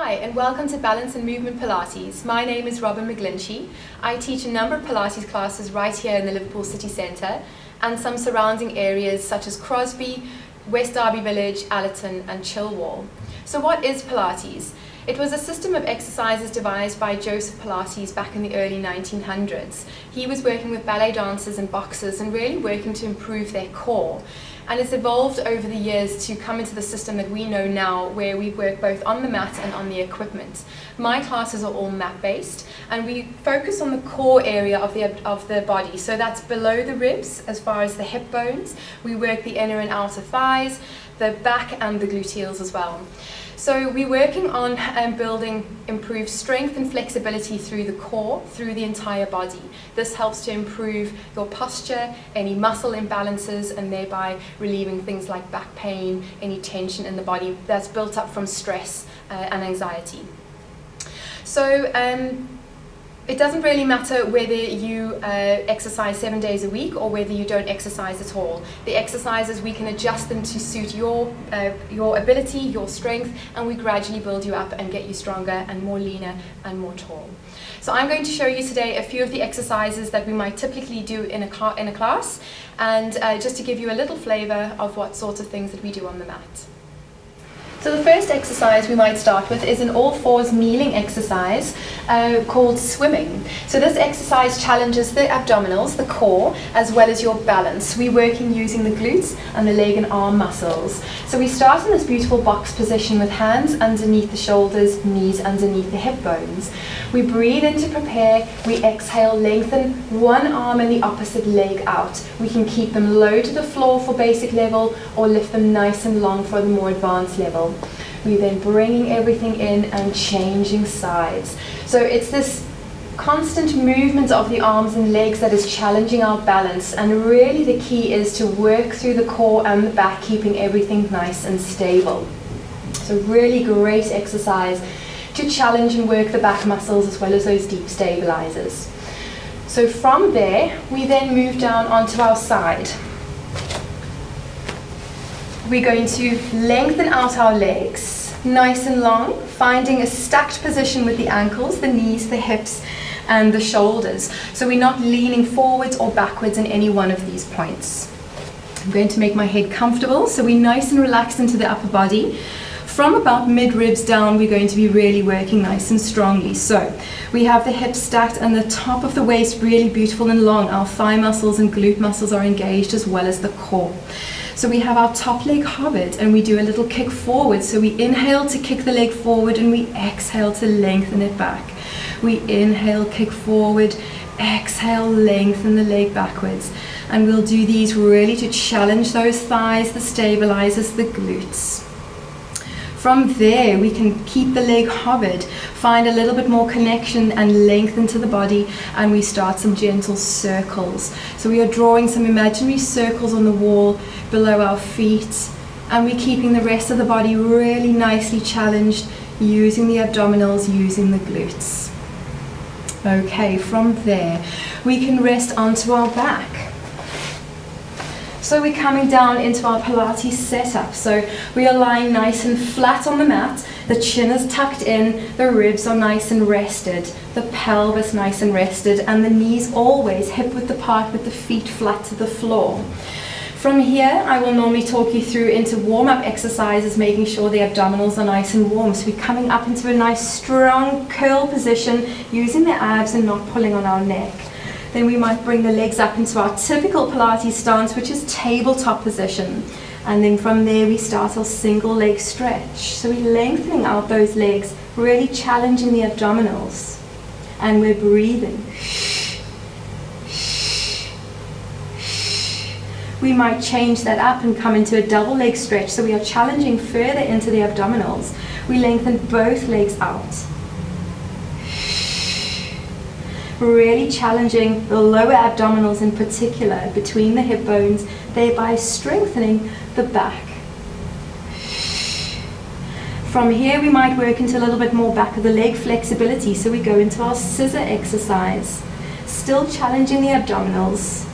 Hi, and welcome to Balance and Movement Pilates. My name is Robyn Mcglinchey. I teach a number of Pilates classes right here in the Liverpool city centre and some surrounding areas such as Crosby, West Derby Village, Allerton and Chilwell. So what is Pilates? It was a system of exercises devised by Joseph Pilates back in the early 1900s. He was working with ballet dancers and boxers and really working to improve their core. And it's evolved over the years to come into the system that we know now, where we work both on the mat and on the equipment. My classes are all mat-based, and we focus on the core area of the body. So that's below the ribs, as far as the hip bones. We work the inner and outer thighs, the back and the gluteals as well. So we're working on building improved strength and flexibility through the core, through the entire body. This helps to improve your posture, any muscle imbalances, and thereby relieving things like back pain, any tension in the body that's built up from stress and anxiety. So it doesn't really matter whether you exercise 7 days a week or whether you don't exercise at all. The exercises, we can adjust them to suit your ability, your strength, and we gradually build you up and get you stronger and more leaner and more tall. So I'm going to show you today a few of the exercises that we might typically do in a class, and just to give you a little flavour of what sorts of things that we do on the mat. So the first exercise we might start with is an all-fours kneeling exercise called swimming. So this exercise challenges the abdominals, the core, as well as your balance. We're working using the glutes and the leg and arm muscles. So we start in this beautiful box position with hands underneath the shoulders, knees underneath the hip bones. We breathe in to prepare, we exhale, lengthen one arm and the opposite leg out. We can keep them low to the floor for basic level or lift them nice and long for the more advanced level. We're then bringing everything in and changing sides. So it's this constant movement of the arms and legs that is challenging our balance, and really the key is to work through the core and the back, keeping everything nice and stable. So really great exercise to challenge and work the back muscles as well as those deep stabilizers. So from there, we then move down onto our side. We're going to lengthen out our legs, nice and long, finding a stacked position with the ankles, the knees, the hips, and the shoulders. So we're not leaning forwards or backwards in any one of these points. I'm going to make my head comfortable, so we're nice and relaxed into the upper body. From about mid-ribs down, we're going to be really working nice and strongly. So we have the hips stacked and the top of the waist really beautiful and long. Our thigh muscles and glute muscles are engaged as well as the core. So we have our top leg hovered and we do a little kick forward. So we inhale to kick the leg forward and we exhale to lengthen it back. We inhale, kick forward, exhale, lengthen the leg backwards. And we'll do these really to challenge those thighs, the stabilizers, the glutes. From there, we can keep the leg hovered, find a little bit more connection and length into the body, and we start some gentle circles. So we are drawing some imaginary circles on the wall below our feet, and we're keeping the rest of the body really nicely challenged, using the abdominals, using the glutes. Okay, from there, we can rest onto our back. So we're coming down into our Pilates setup. So we are lying nice and flat on the mat. The chin is tucked in, the ribs are nice and rested, the pelvis nice and rested, and the knees always hip width apart with the feet flat to the floor. From here, I will normally talk you through into warm-up exercises, making sure the abdominals are nice and warm. So we're coming up into a nice strong curl position, using the abs and not pulling on our neck. Then we might bring the legs up into our typical Pilates stance, which is tabletop position. And then from there we start our single leg stretch. So we're lengthening out those legs, really challenging the abdominals. And we're breathing. We might change that up and come into a double leg stretch. So we are challenging further into the abdominals. We lengthen both legs out. Really challenging the lower abdominals in particular, between the hip bones, thereby strengthening the back. From here we might work into a little bit more back of the leg flexibility, so we go into our scissor exercise, still challenging the abdominals,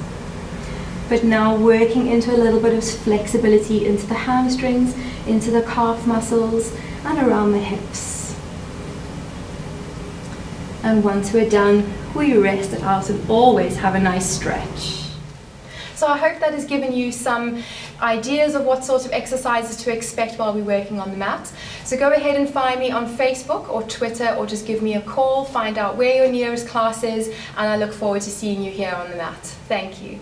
but now working into a little bit of flexibility into the hamstrings, into the calf muscles, and around the hips. And once we're done, we rest it out and always have a nice stretch. So I hope that has given you some ideas of what sort of exercises to expect while we're working on the mat. So go ahead and find me on Facebook or Twitter, or just give me a call, find out where your nearest class is, and I look forward to seeing you here on the mat. Thank you.